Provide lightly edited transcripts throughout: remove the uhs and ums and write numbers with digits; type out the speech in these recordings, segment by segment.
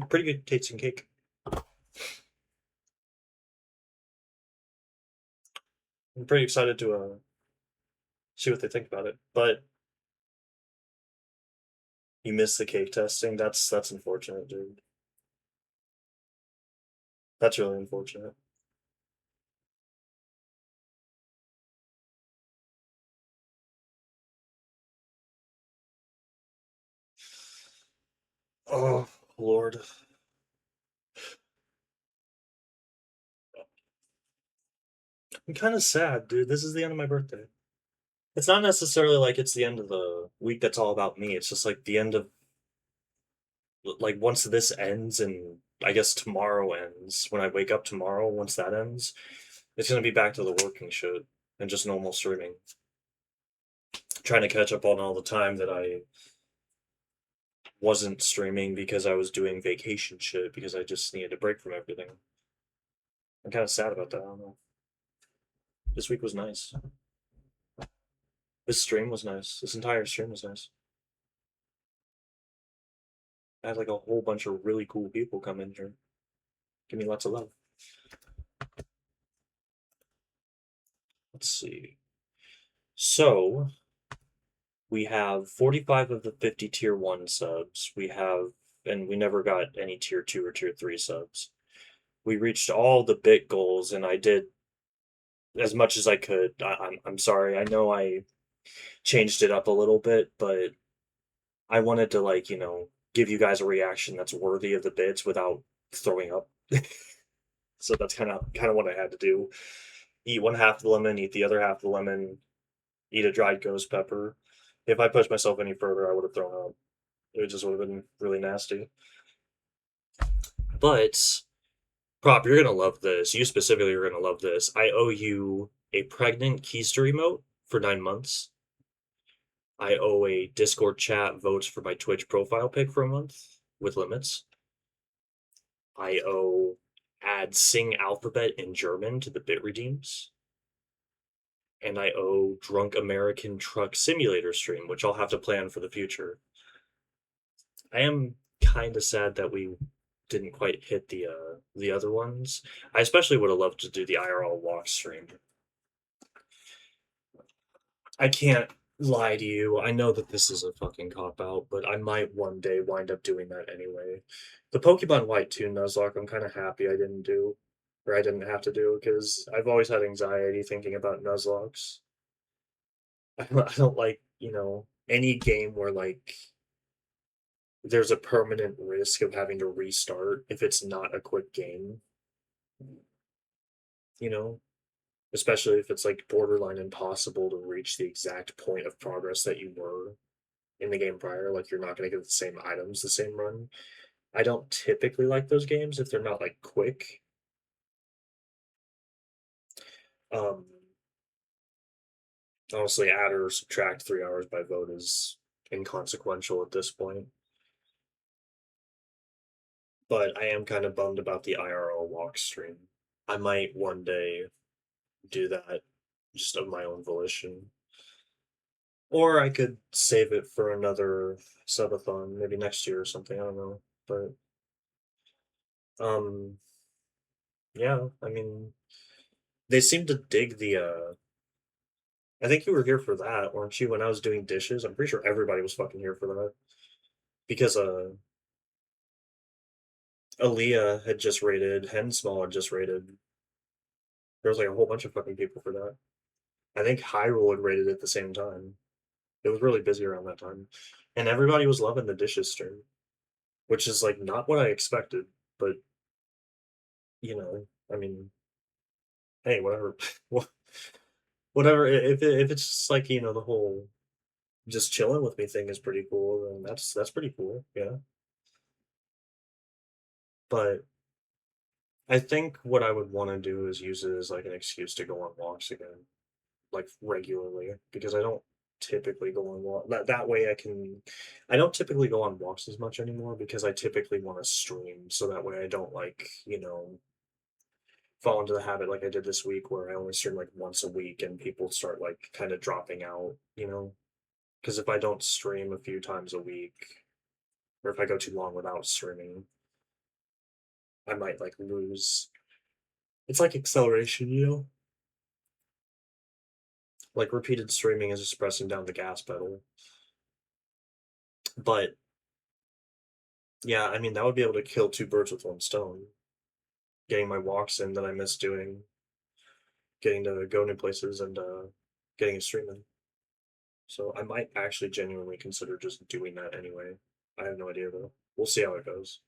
Pretty good tasting cake. I'm pretty excited to see what they think about it. But you missed the cake testing. That's unfortunate, dude. That's really unfortunate. Oh Lord, I'm kind of sad, dude. This is the end of my birthday. It's not necessarily like it's the end of the week that's all about me. It's just like the end of like once this ends and I guess tomorrow ends. When I wake up tomorrow, once that ends, it's gonna be back to the working shit and just normal streaming. Trying to catch up on all the time that I wasn't streaming because I was doing vacation shit because I just needed a break from everything. I'm kind of sad about that. I don't know. This week was nice. This stream was nice. This entire stream was nice. I had like a whole bunch of really cool people come in here. Give me lots of love. Let's see. So we have 45 of the 50 tier 1 subs. And we never got any tier 2 or tier 3 subs. We reached all the bit goals, and I did as much as I could. I'm sorry. I know I changed it up a little bit, but I wanted to like, give you guys a reaction that's worthy of the bits without throwing up. So that's kind of what I had to do. Eat one half of the lemon, eat the other half of the lemon, eat a dried ghost pepper. If I pushed myself any further, I would have thrown up. It just would have been really nasty. But Prop, you're gonna love this. You specifically are gonna love this. I owe you a pregnant keister emote for 9 months. I owe a Discord chat votes for my Twitch profile pic for a month with limits. I owe add sing alphabet in German to the bit redeems. And I owe Drunk American Truck Simulator stream, which I'll have to plan for the future. I am kind of sad that we didn't quite hit the other ones. I especially would have loved to do the IRL walk stream. I can't lie to you. I know that this is a fucking cop out, but I might one day wind up doing that anyway. The Pokemon White 2 Nuzlocke, I'm kind of happy I didn't do, or I didn't have to do, because I've always had anxiety thinking about Nuzlocks. I don't like, any game where like there's a permanent risk of having to restart if it's not a quick game, you know? Especially if it's like borderline impossible to reach the exact point of progress that you were in the game prior. Like you're not going to get the same items the same run. I don't typically like those games if they're not like quick. Um, Honestly, add or subtract 3 hours by vote is inconsequential at this point. But I am kind of bummed about the IRL walk stream. I might one day do that just of my own volition. Or I could save it for another subathon, maybe next year or something. I don't know. But um yeah, I mean they seem to dig the I think you were here for that, weren't you, when I was doing dishes? I'm pretty sure everybody was fucking here for that. Because Aaliyah had just rated, Hensmall had just rated. There was like a whole bunch of fucking people for that. I think Hyrule had rated at the same time. It was really busy around that time. And everybody was loving the dishes stream, which is like not what I expected, but I mean, hey, whatever. Whatever. If it's just like, the whole just chilling with me thing is pretty cool, then that's pretty cool. Yeah. But I think what I would want to do is use it as like an excuse to go on walks again, like regularly, because I don't typically go on walk that way I don't typically go on walks as much anymore because I typically want to stream so that way I don't like, fall into the habit like I did this week where I only stream like once a week and people start like kind of dropping out. Because if I don't stream a few times a week, or if I go too long without streaming, I might like lose. It's like acceleration, you know? Like repeated streaming is just pressing down the gas pedal. But yeah, I mean that would be able to kill two birds with one stone. Getting my walks in that I miss doing, getting to go new places and getting a stream in. So I might actually genuinely consider just doing that anyway. I have no idea though. We'll see how it goes.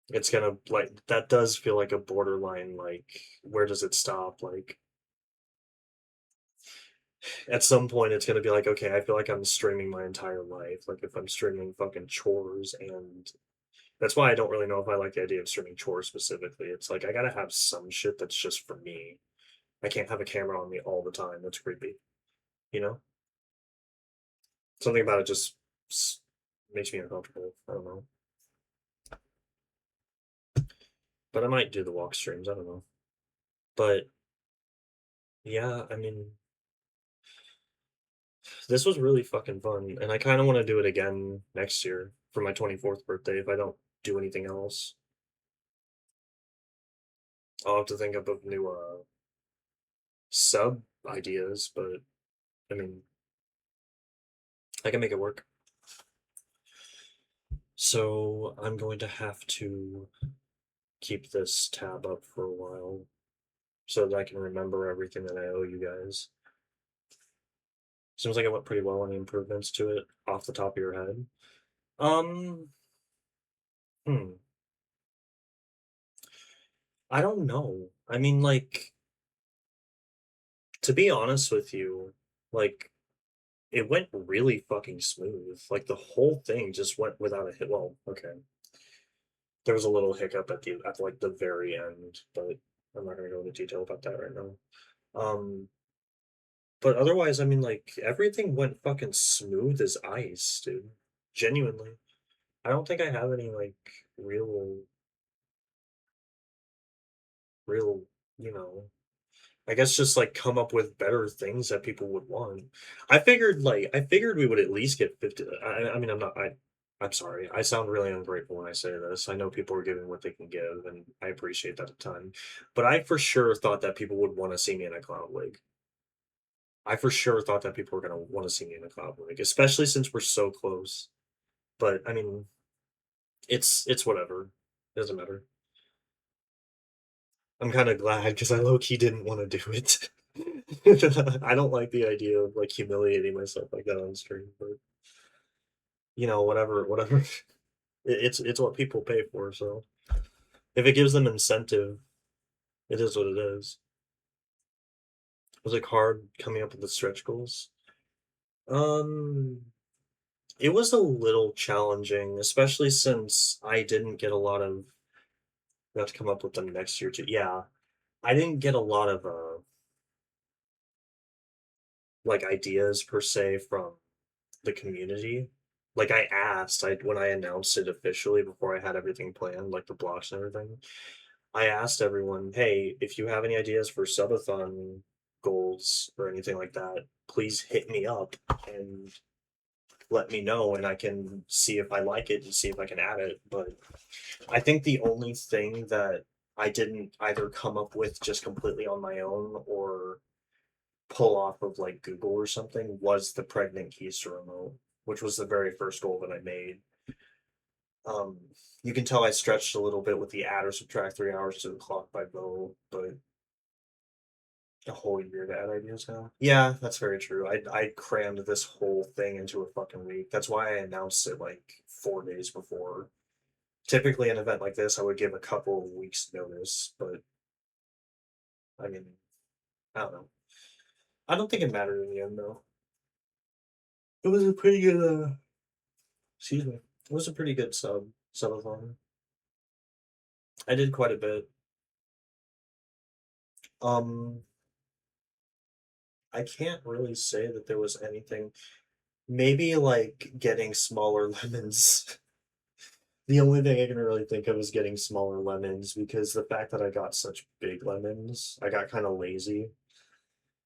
It's gonna like that does feel like a borderline like where does it stop? Like at some point it's gonna be like, okay, I feel like I'm streaming my entire life. Like if I'm streaming fucking chores and that's why I don't really know if I like the idea of streaming chores specifically. It's like I gotta have some shit that's just for me. I can't have a camera on me all the time. That's creepy. You know? Something about it just makes me uncomfortable. I don't know. But I might do the walk streams. I don't know. But yeah, I mean, this was really fucking fun, and I kind of want to do it again next year for my 24th birthday if I don't do anything else. I'll have to think up of new sub ideas, but I mean, I can make it work. So I'm going to have to keep this tab up for a while so that I can remember everything that I owe you guys. Seems like it went pretty well on the improvements to it off the top of your head. Um, hmm. I don't know. I mean, like, to be honest with you, like, it went really fucking smooth. Like, the whole thing just went without a hit. Well, okay. There was a little hiccup at like the very end, but I'm not gonna go into detail about that right now. But otherwise, I mean, like, everything went fucking smooth as ice, dude. Genuinely. I don't think I have any, like, real, real, you know, I guess just like come up with better things that people would want. I figured we would at least get 50. I mean, I'm sorry. I sound really ungrateful when I say this. I know people are giving what they can give, and I appreciate that a ton. But I for sure thought that people would want to see me in a cloud wig. I for sure thought that people were gonna want to see me in a cloud wig, especially since we're so close. But I mean, it's whatever. It doesn't matter. I'm kind of glad because I low key didn't want to do it. I don't like the idea of like humiliating myself like that on stream, but you know, whatever. It's what people pay for, so if it gives them incentive, it is what it is. Was it hard coming up with the stretch goals? Um, it was a little challenging, especially since I didn't get a lot of. We have to come up with them next year too. Yeah, I didn't get a lot of like ideas per se from the community. Like I asked, I when I announced it officially before I had everything planned, like the blocks and everything, I asked everyone, "Hey, if you have any ideas for subathon goals or anything like that, please hit me up and let me know, and I can see if I like it and see if I can add it." But I think the only thing that I didn't either come up with just completely on my own or pull off of like Google or something was the pregnant keister remote, which was the very first goal that I made. Um, you can tell I stretched a little bit with the add or subtract 3 hours to the clock by Bo, but a whole year to add ideas now. Yeah, that's very true. I crammed this whole thing into a fucking week. That's why I announced it like 4 days before. Typically, an event like this, I would give a couple of weeks notice, but I mean, I don't know. I don't think it mattered in the end though. It was a pretty good excuse me. It was a pretty good subathon. I did quite a bit. Um, I can't really say that there was anything. Maybe like getting smaller lemons. The only thing I can really think of is getting smaller lemons because the fact that I got such big lemons, I got kind of lazy.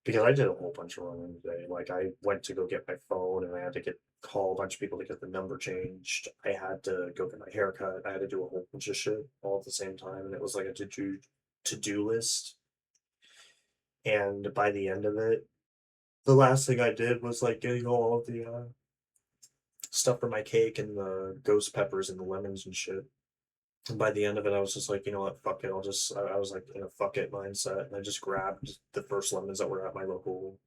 because I did a whole bunch of running today. Like I went to go get my phone and I had to call a bunch of people to get the number changed. I had to go get my hair cut. I had to do a whole bunch of shit all at the same time, and it was like a to do list. And by the end of it, the last thing I did was like getting all of the stuff for my cake and the ghost peppers and the lemons and shit. And by the end of it, I was just like, you know what, fuck it. I was like in a fuck it mindset, and I just grabbed the first lemons that were at my local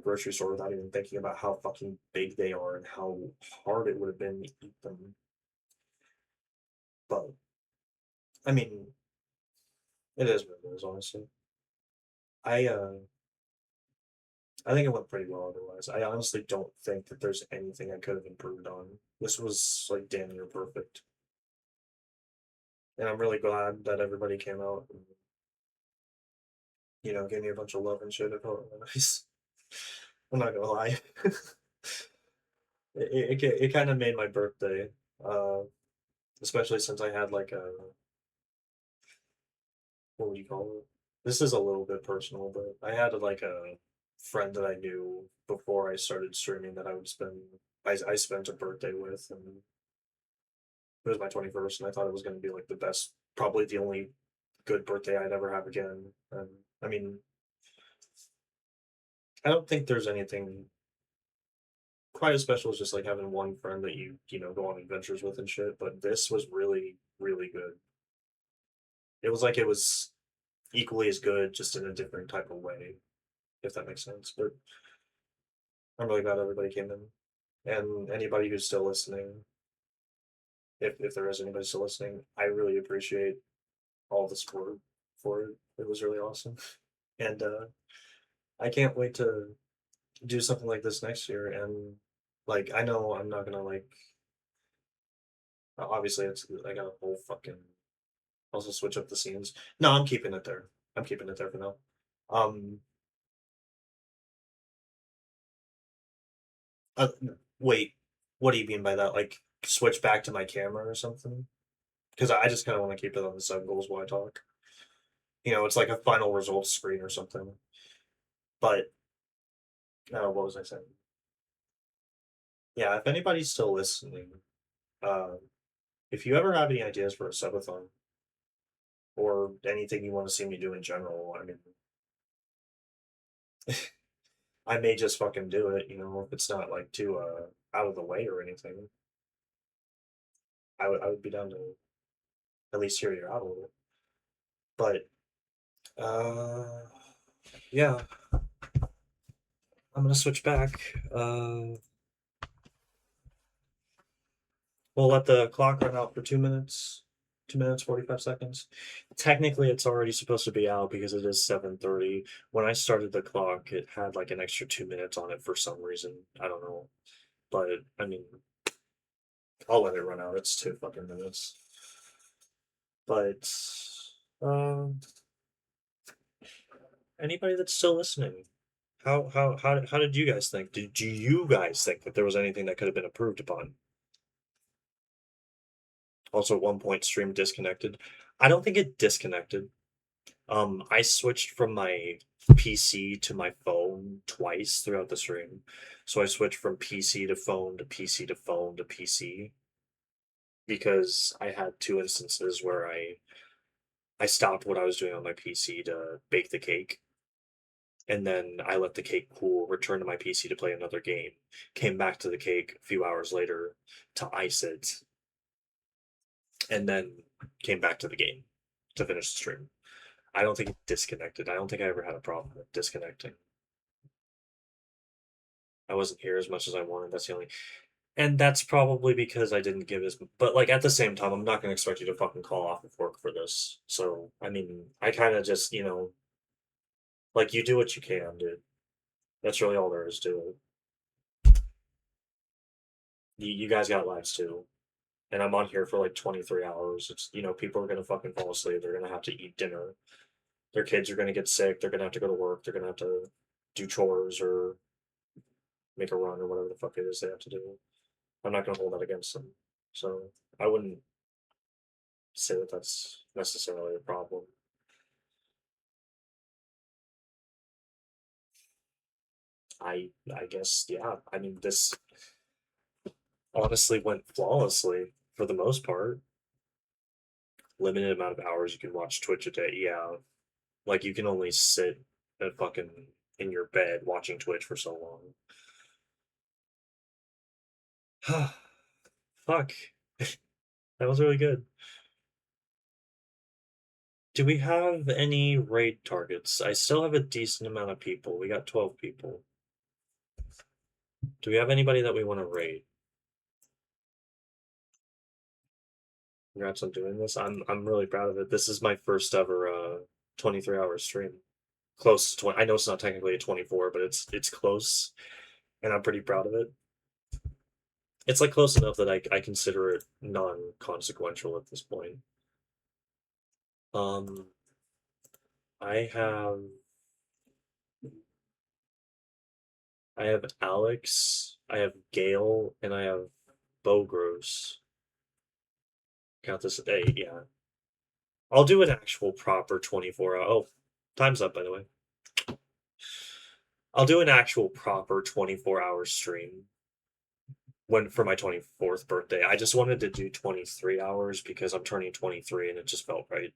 grocery store without even thinking about how fucking big they are and how hard it would have been to eat them. But I mean, it is what it is, honestly. I uh, I think it went pretty well otherwise. I honestly don't think that there's anything I could have improved on. This was like damn near perfect, and I'm really glad that everybody came out and gave me a bunch of love and shit. It felt really nice. I'm not gonna lie. It kind of made my birthday, uh, especially since I had like a what would you call it? This is a little bit personal, but I had like a friend that I knew before I started streaming that I spent a birthday with, and it was my 21st, and I thought it was going to be like the best, probably the only good birthday I'd ever have again. And I mean, I don't think there's anything quite as special as just like having one friend that you go on adventures with and shit. But this was really, really good. It was like it was equally as good, just in a different type of way, if that makes sense. But I'm really glad everybody came in. And anybody who's still listening, if there is anybody still listening, I really appreciate all the support for it. It was really awesome. And I can't wait to do something like this next year. And like, I know I'm not gonna like, obviously, I got a whole fucking, also switch up the scenes. No, I'm keeping it there. I'm keeping it there for now. Um, uh, Wait, what do you mean by that? Like, switch back to my camera or something? Because I just kind of want to keep it on the sub goals while I talk. It's like a final results screen or something. But what was I saying? Yeah, if anybody's still listening, um, if you ever have any ideas for a subathon or anything you want to see me do in general, I mean, I may just fucking do it. If it's not like too out of the way or anything. I would be down to at least hear you out a little. But uh, yeah, I'm gonna switch back. We'll let the clock run out for 2 minutes. 2 minutes, 45 seconds. Technically, it's already supposed to be out because it is 7:30. When I started the clock, it had like an extra 2 minutes on it for some reason. I don't know, but I mean, I'll let it run out. It's 2 fucking minutes. But um, anybody that's still listening, how did you guys think? Do you guys think that there was anything that could have been improved upon? Also, at one point, stream disconnected. I don't think it disconnected. I switched from my PC to my phone twice throughout the stream. So I switched from PC to phone to PC to phone to PC because I had two instances where I stopped what I was doing on my PC to bake the cake, and then I let the cake cool, returned to my PC to play another game, came back to the cake a few hours later to ice it, and then came back to the game to finish the stream. I don't think it disconnected. I don't think I ever had a problem with disconnecting. I wasn't here as much as I wanted. That's the only, and that's probably because I didn't give as. But like at the same time, I'm not gonna expect you to fucking call off of work for this. So I mean, I kind of just like you do what you can, dude. That's really all there is to it. You guys got lives too, and I'm on here for like 23 hours. It's people are gonna fucking fall asleep. They're gonna have to eat dinner. Their kids are gonna get sick. They're gonna have to go to work. They're gonna have to do chores or make a run or whatever the fuck it is they have to do. I'm not gonna hold that against them. So I wouldn't say that that's necessarily a problem. I guess, yeah. I mean, this honestly went flawlessly for the most part. Limited amount of hours you can watch Twitch a day. Yeah, like you can only sit at fucking in your bed watching Twitch for so long. Fuck. That was really good. Do we have any raid targets? I still have a decent amount of people. We got 12 people. Do we have anybody that we want to raid? Congrats on doing this. I'm really proud of it. This is my first ever 23-hour stream. Close to 20. I know it's not technically a 24, but it's close, and I'm pretty proud of it. It's like close enough that I consider it non-consequential at this point. Um, I have Alex, I have Gale, and I have Bogros. Count this at 8, yeah. I'll do an actual proper 24 hour. Oh, time's up, by the way. I'll do an actual proper 24-hour stream when for my 24th birthday. I just wanted to do 23 hours because I'm turning 23 and it just felt right.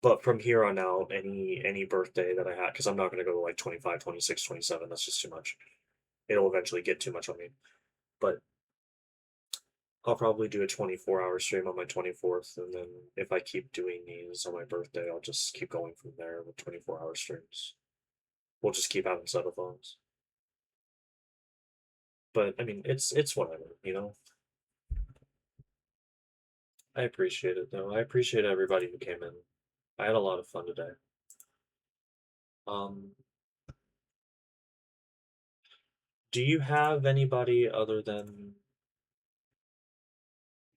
But from here on out, any birthday that I had, because I'm not going to go to like 25, 26, 27, that's just too much. It'll eventually get too much on me. But I'll probably do a 24-hour stream on my 24th, and then if I keep doing these on my birthday, I'll just keep going from there with 24-hour streams. We'll just keep having subathons. But I mean, it's whatever, you know. I appreciate it though. I appreciate everybody who came in. I had a lot of fun today. Um, do you have anybody other than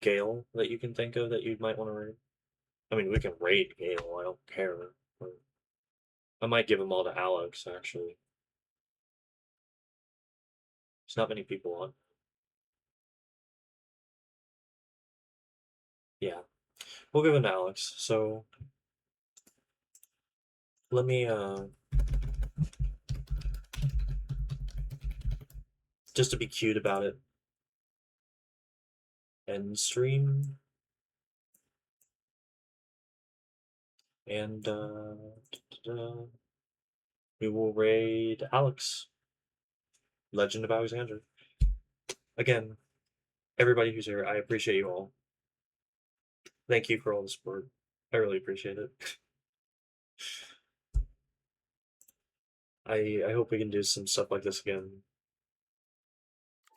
Gale that you can think of that you might want to raid? I mean, we can raid Gale. I don't care. But I might give them all to Alex actually. There's not many people on. Yeah, we'll give them to Alex. So let me just to be cute about it. End stream. And we will raid Alex, Legend of Alexander. Again, everybody who's here, I appreciate you all. Thank you for all the support. I really appreciate it. I hope we can do some stuff like this again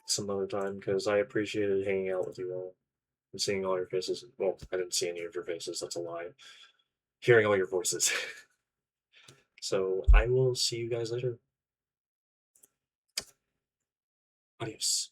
some other time because I appreciated hanging out with you all and seeing all your faces. Well, I didn't see any of your faces, that's a lie. Hearing all your voices. So I will see you guys later. Adios.